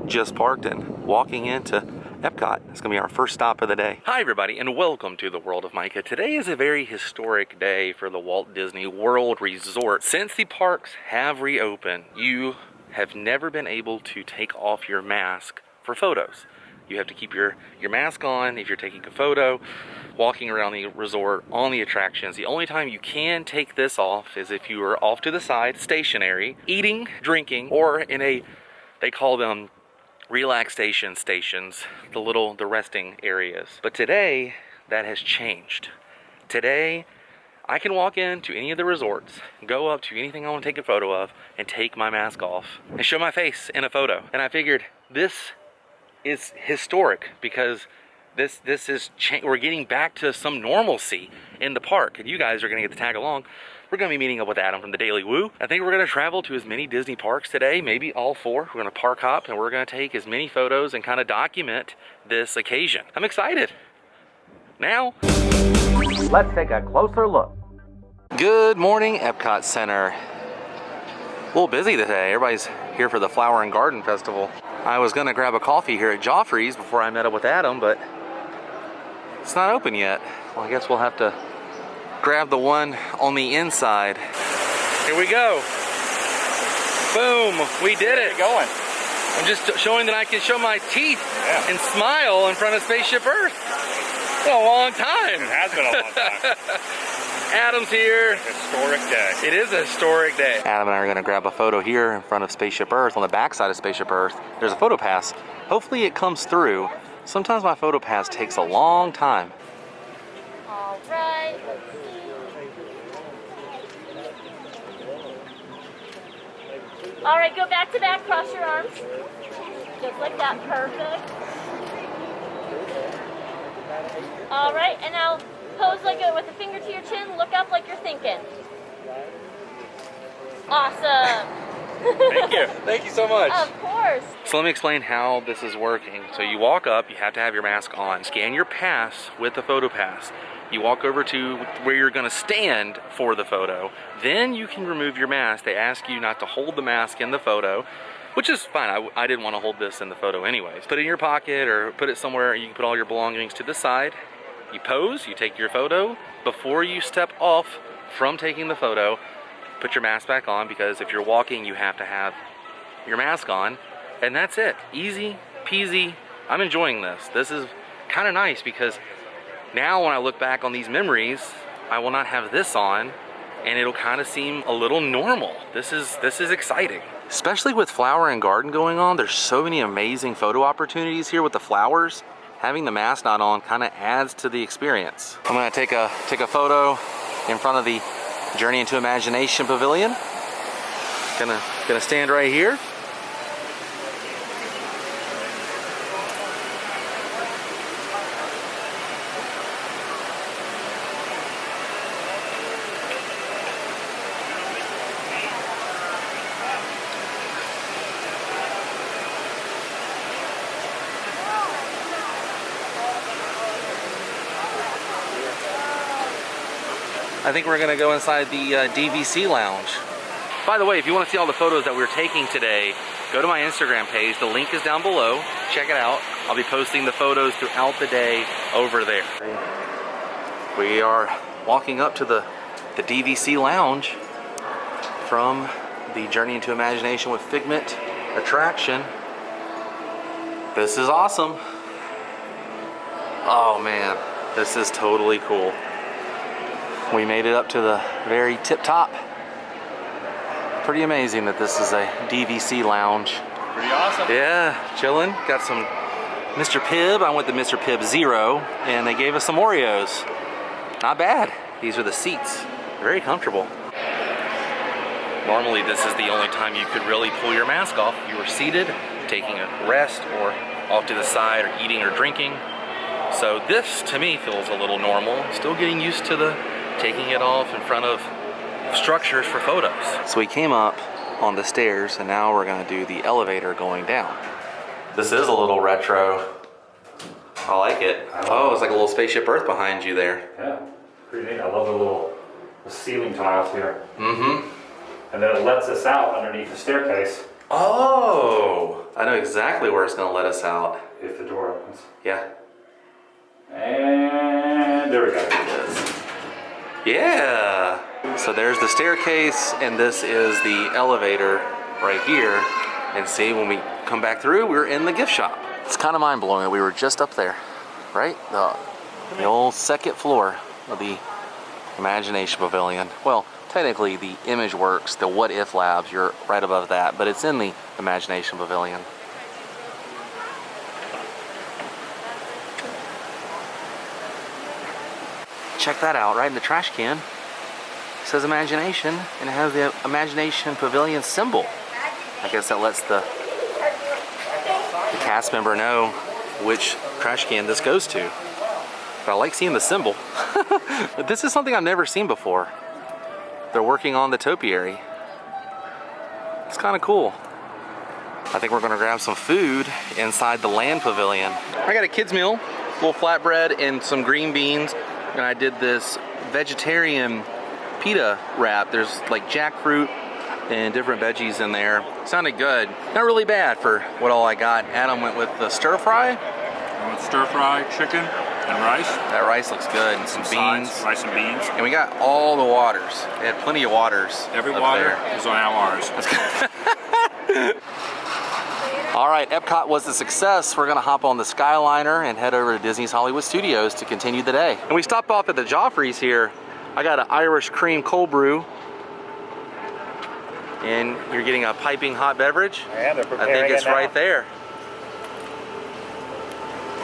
just parked and walking into Epcot. It's gonna be our first stop of the day. Hi everybody and welcome to the World of Micah. Today is a very historic day for the Walt Disney World Resort. Since the parks have reopened, you have never been able to take off your mask for photos. You have to keep your mask on if you're taking a photo, walking around the resort, on the attractions. The only time you can take this off is if you are off to the side, stationary, eating, drinking, or in a, they call them relaxation stations, the resting areas. But today, that has changed. Today, I can walk into any of the resorts, go up to anything I want to take a photo of, and take my mask off and show my face in a photo. And I figured this is historic because this is we're getting back to some normalcy in the park, and you guys are going to get to tag along. We're going to be meeting up with Adam from the Daily Woo. I think we're going to travel to as many Disney parks today, maybe all 4. We're going to park hop and we're going to take as many photos and kind of document this occasion. I'm excited. Now, let's take a closer look. Good morning, Epcot Center. A little busy today. Everybody's here for the Flower and Garden Festival. I was going to grab a coffee here at Joffrey's before I met up with Adam, but it's not open yet. Well, I guess we'll have to grab the one on the inside. Here we go. Boom, we did it. Going. I'm just showing that I can show my teeth and smile in front of Spaceship Earth. It's been a long time. It has been a long time. Adam's here. Historic day. It is a historic day. Adam and I are going to grab a photo here in front of Spaceship Earth. On the back side of Spaceship Earth, there's a PhotoPass. Hopefully it comes through. Sometimes my PhotoPass takes a long time. All right, let's see. All right, go back to back, cross your arms. Just like that, perfect. All right, and now pose like with a finger to your chin, look up like you're thinking. Awesome. Thank you. Thank you so much. Of course. So let me explain how this is working. So you walk up, you have to have your mask on. Scan your pass with the PhotoPass. You walk over to where you're gonna stand for the photo. Then you can remove your mask. They ask you not to hold the mask in the photo, which is fine. I didn't want to hold this in the photo anyways. Put it in your pocket or put it somewhere. You can put all your belongings to the side. You pose, you take your photo. Before you step off from taking the photo, put your mask back on, because if you're walking, you have to have your mask on. And that's it. Easy peasy. I'm enjoying this. This is kind of nice because now when I look back on these memories, I will not have this on and it'll kind of seem a little normal. This is exciting. Especially with Flower and Garden going on, there's so many amazing photo opportunities here with the flowers. Having the mask not on kind of adds to the experience. I'm gonna take a photo in front of the Journey into Imagination Pavilion. Gonna stand right here. I think we're gonna go inside the DVC lounge. By the way, if you wanna see all the photos that we're taking today, go to my Instagram page. The link is down below. Check it out. I'll be posting the photos throughout the day over there. We are walking up to the DVC lounge from the Journey into Imagination with Figment attraction. This is awesome. Oh man, this is totally cool. We made it up to the very tip top. Pretty amazing that this is a DVC lounge. Pretty awesome. Yeah, chilling. Got some Mr. Pibb. I went to Mr. Pibb Zero and they gave us some Oreos. Not bad. These are the seats. Very comfortable. Normally this is the only time you could really pull your mask off. You were seated, taking a rest, or off to the side, or eating or drinking. So this, to me, feels a little normal. Still getting used to the taking it off in front of structures for photos. So we came up on the stairs and now we're gonna do the elevator going down. This is a little retro. I like it. Oh, it's like a little Spaceship Earth behind you there. Yeah, pretty neat. I love the ceiling tiles here. Mm-hmm. And then it lets us out underneath the staircase. Oh! I know exactly where it's going to let us out. If the door opens. Yeah. And there we go. Yeah. So there's the staircase, and this is the elevator right here. And see, when we come back through, we're in the gift shop. It's kind of mind-blowing that we were just up there, right? The old second floor of the Imagination Pavilion. Well, technically the Image Works, the What If Labs, you're right above that, but it's in the Imagination Pavilion. Check that out, right in the trash can. It says Imagination, and it has the Imagination Pavilion symbol. I guess that lets the cast member know which trash can this goes to. But I like seeing the symbol. But this is something I've never seen before. They're working on the topiary. It's kind of cool. I think we're gonna grab some food inside the Land Pavilion. I got a kid's meal, a little flatbread and some green beans. And I did this vegetarian pita wrap. There's like jackfruit and different veggies in there. Sounded good. Not really bad for what all I got. Adam went with the stir fry. I went stir fry, chicken, and rice. That rice looks good. And some beans. Sides, rice and beans. And we got all the waters. They had plenty of waters. Every up water there. is on ours. All right, Epcot was a success. We're gonna hop on the Skyliner and head over to Disney's Hollywood Studios to continue the day. And we stopped off at the Joffrey's here. I got an Irish cream cold brew. And you're getting a piping hot beverage. Yeah, they're I preparing think it's it now. right there.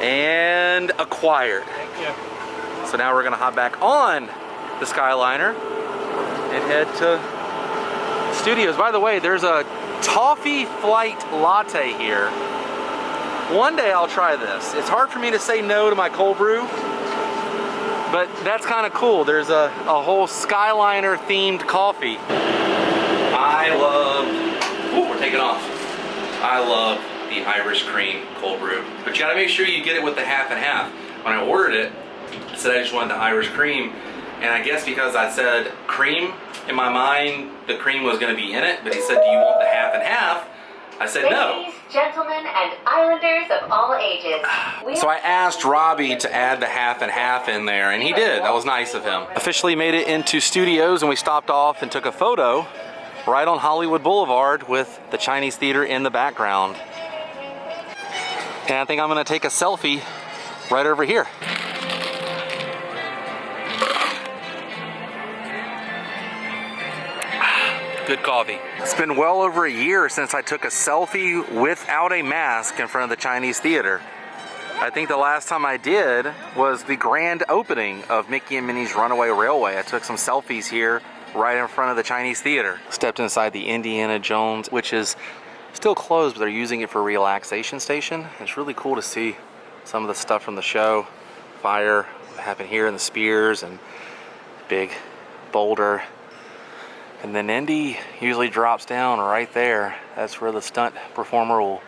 And acquired. Thank you. So now we're gonna hop back on the Skyliner and head to Studios. By the way, there's a toffee flight latte here. One day I'll try this. It's hard for me to say no to my cold brew, but that's kind of cool. There's a whole Skyliner themed coffee. I love, ooh, we're taking off. I love the Irish cream cold brew, but you gotta make sure you get it with the half and half. When I ordered it, I said I just wanted the Irish cream, and I guess because I said cream, in my mind, the cream was gonna be in it, but he said, do you want the half and half? I said no. Ladies, gentlemen, and islanders of all ages. So I asked Robbie to add the half and half in there, and he did. That was nice of him. Officially made it into Studios, and we stopped off and took a photo right on Hollywood Boulevard with the Chinese theater in the background. And I think I'm gonna take a selfie right over here. Good coffee. It's been well over a year since I took a selfie without a mask in front of the Chinese theater. I think the last time I did was the grand opening of Mickey and Minnie's Runaway Railway. I took some selfies here right in front of the Chinese theater. Stepped inside the Indiana Jones, which is still closed, but they're using it for a relaxation station. It's really cool to see some of the stuff from the show. Fire happened here, and the spears and big boulder. And then Indy usually drops down right there. That's where the stunt performer will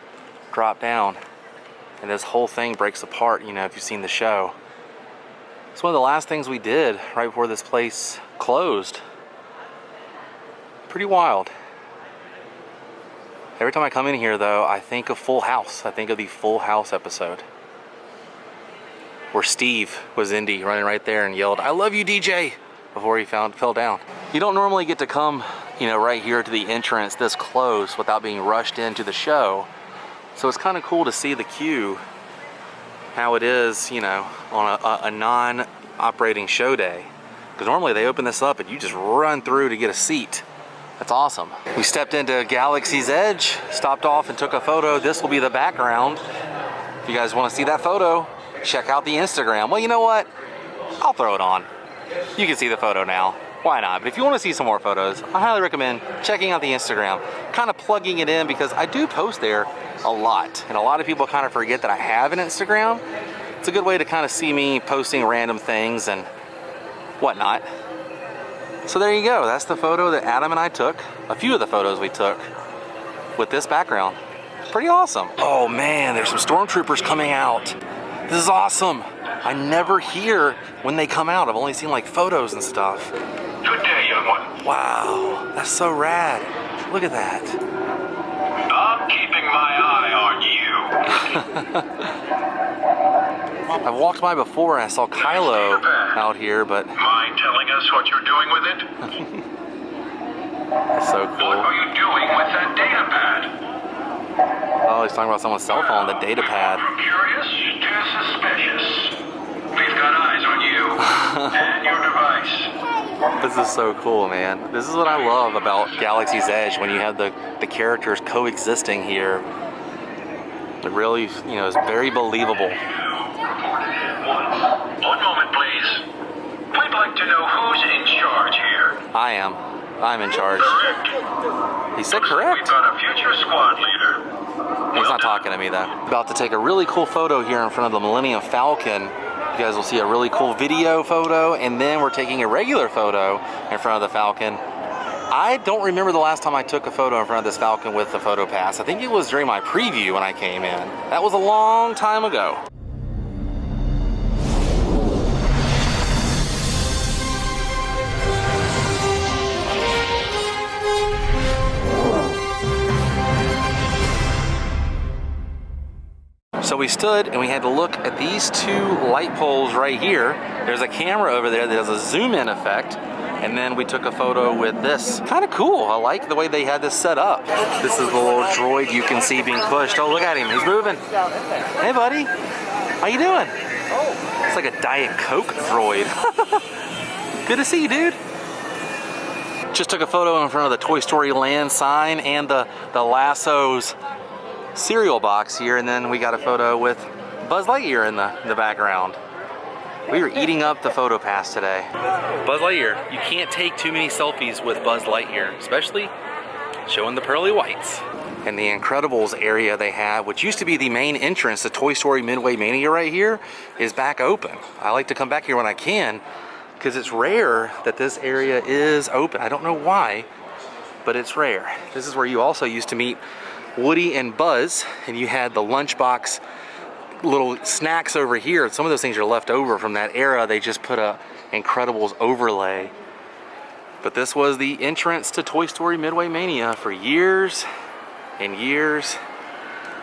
drop down. And this whole thing breaks apart, you know, if you've seen the show. It's one of the last things we did right before this place closed. Pretty wild. Every time I come in here, though, I think of Full House. I think of the Full House episode where Steve was Indy running right there and yelled, "I love you, DJ," before he fell down. You don't normally get to come, you know, right here to the entrance this close without being rushed into the show. So it's kind of cool to see the queue, how it is, you know, on a non-operating show day. Because normally they open this up and you just run through to get a seat. That's awesome. We stepped into Galaxy's Edge, stopped off and took a photo. This will be the background. If you guys want to see that photo, check out the Instagram. Well, you know what? I'll throw it on. You can see the photo now. Why not? But if you want to see some more photos, I highly recommend checking out the Instagram. Kind of plugging it in because I do post there a lot. And a lot of people kind of forget that I have an Instagram. It's a good way to kind of see me posting random things and whatnot. So there you go. That's the photo that Adam and I took. A few of the photos we took with this background. Pretty awesome. Oh man, there's some stormtroopers coming out. This is awesome. I never hear when they come out. I've only seen like photos and stuff. Good day, young one. Wow, that's so rad. Look at that. keeping my eye on you. I've walked by before and I saw Kylo out here, but Mind telling us what you're doing with it? it's so What cool. are you doing with that data pad? Oh, he's talking about someone's cell phone, the data pad. From curious to suspicious. We've got eyes on you and your device. This is so cool, man. This is what I love about Galaxy's Edge, when you have the characters coexisting here. It really, you know, is very believable. One moment, please. We'd like to know who's in charge here. I am. I'm in charge. Correct. He said We've correct. got a future squad leader. He's not talking to me though. About to take a really cool photo here in front of the Millennium Falcon. You guys will see a really cool video photo, and then we're taking a regular photo in front of the Falcon. I don't remember the last time I took a photo in front of this Falcon with the PhotoPass. I think it was during my preview when I came in. That was a long time ago. So we stood and we had to look at these two light poles right here. There's a camera over there that has a zoom in effect. And then we took a photo with this. Kind of cool. I like the way they had this set up. This is the little droid you can see being pushed. Oh, look at him. He's moving. Hey, buddy. How you doing? It's like a Diet Coke droid. Good to see you, dude. Just took a photo in front of the Toy Story Land sign and the Lasso's cereal box here, and then we got a photo with Buzz Lightyear in the background. We were eating up the PhotoPass today. Buzz Lightyear, you can't take too many selfies with Buzz Lightyear, especially showing the pearly whites. And the Incredibles area they have, which used to be the main entrance to Toy Story Midway Mania right here, is back open. I like to come back here when I can, because it's rare that this area is open. I don't know why, but it's rare. This is where you also used to meet Woody and Buzz, and you had the lunchbox little snacks over here. Some of those things are left over from that era. They just put a Incredibles overlay. But this was the entrance to Toy Story Midway Mania for years and years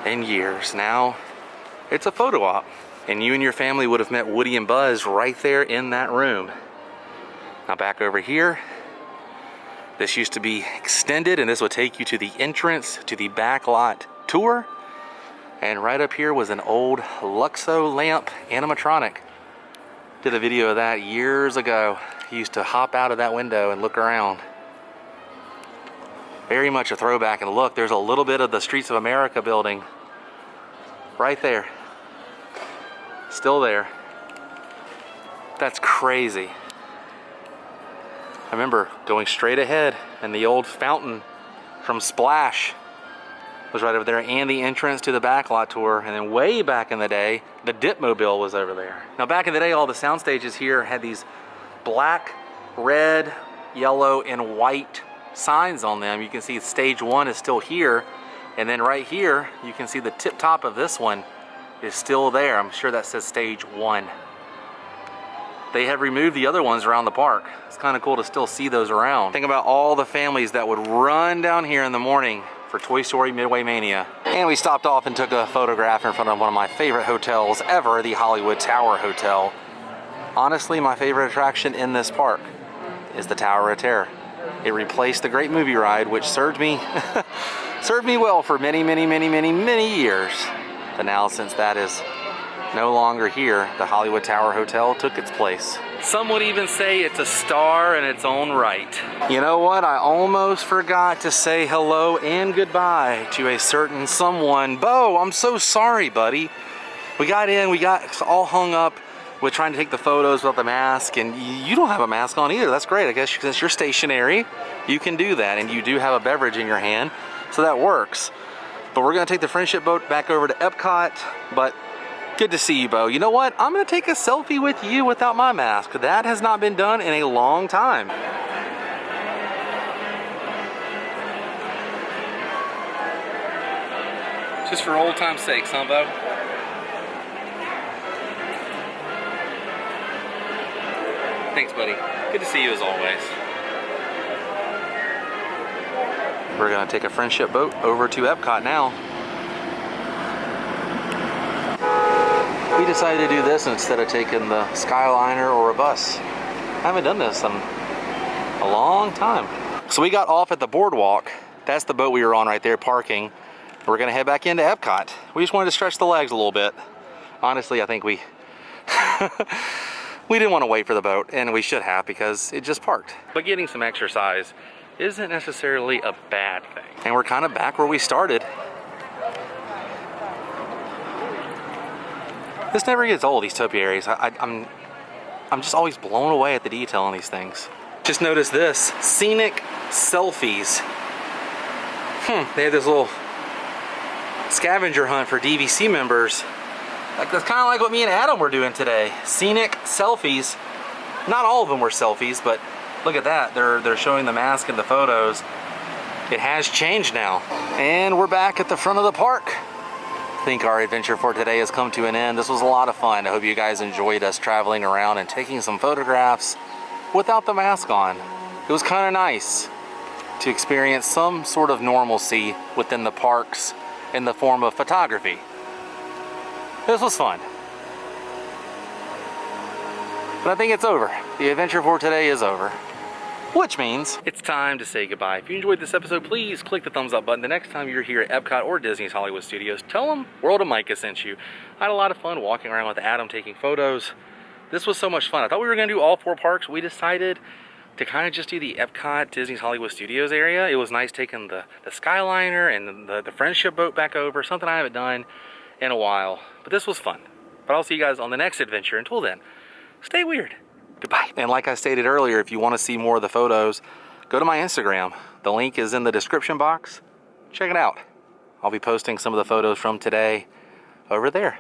and years. Now it's a photo op, and you and your family would have met Woody and Buzz right there in that room. Now back over here, this used to be extended, and this would take you to the entrance to the backlot tour. And right up here was an old Luxo lamp animatronic. Did a video of that years ago. He used to hop out of that window and look around. Very much a throwback. And look, there's a little bit of the Streets of America building right there. Still there. That's crazy. I remember going straight ahead, and the old fountain from Splash was right over there, and the entrance to the backlot tour. And then way back in the day, the Dipmobile was over there. Now back in the day, all the sound stages here had these black, red, yellow, and white signs on them. You can see stage 1 is still here, and then right here you can see the tip top of this one is still there. I'm sure that says stage 1. They have removed the other ones around the park. It's kind of cool to still see those around. Think about all the families that would run down here in the morning for Toy Story Midway Mania. And we stopped off and took a photograph in front of one of my favorite hotels ever, the Hollywood Tower Hotel. Honestly, my favorite attraction in this park is the Tower of Terror. It replaced the Great Movie Ride, which served me served me well for many, many, many, many, many years. But now, since that is no longer here, the Hollywood Tower Hotel took its place. Some would even say it's a star in its own right. You know what? I almost forgot to say hello and goodbye to a certain someone. Bo, I'm so sorry, buddy. We got in, we got all hung up with trying to take the photos without the mask, and you don't have a mask on either. That's great. I guess since you're stationary, you can do that, and you do have a beverage in your hand, so that works. But we're gonna take the friendship boat back over to Epcot, but good to see you, Bo. You know what? I'm gonna take a selfie with you without my mask. That has not been done in a long time. Just for old time's sake, huh, Bo? Thanks, buddy. Good to see you as always. We're gonna take a friendship boat over to Epcot now. We decided to do this instead of taking the Skyliner or a bus. I haven't done this in a long time. So we got off at the boardwalk. That's the boat we were on right there parking. We're gonna head back into Epcot. We just wanted to stretch the legs a little bit. Honestly, I think we we didn't want to wait for the boat, and we should have because it just parked. But getting some exercise isn't necessarily a bad thing. And we're kind of back where we started. This never gets old, these topiaries. I'm just always blown away at the detail on these things. Just notice this, scenic selfies. They have this little scavenger hunt for DVC members. Like, that's kind of like what me and Adam were doing today. Scenic selfies. Not all of them were selfies, but look at that. They're showing the mask in the photos. It has changed now. And we're back at the front of the park. I think our adventure for today has come to an end. This was a lot of fun. I hope you guys enjoyed us traveling around and taking some photographs without the mask on. It was kind of nice to experience some sort of normalcy within the parks in the form of photography. This was fun. But I think it's over. The adventure for today is over. Which means it's time to say goodbye. If you enjoyed this episode, please click the thumbs up button. The next time you're here at Epcot or Disney's Hollywood Studios, tell them World of Micah sent you. I had a lot of fun walking around with Adam taking photos. This was so much fun. I thought we were going to do all 4 parks. We decided to kind of just do the Epcot Disney's Hollywood Studios area. It was nice taking the Skyliner and the friendship boat back over, something I haven't done in a while. But this was fun. But I'll see you guys on the next adventure. Until then, stay weird. Goodbye. And like I stated earlier, if you want to see more of the photos, go to my Instagram. The link is in the description box. Check it out. I'll be posting some of the photos from today over there.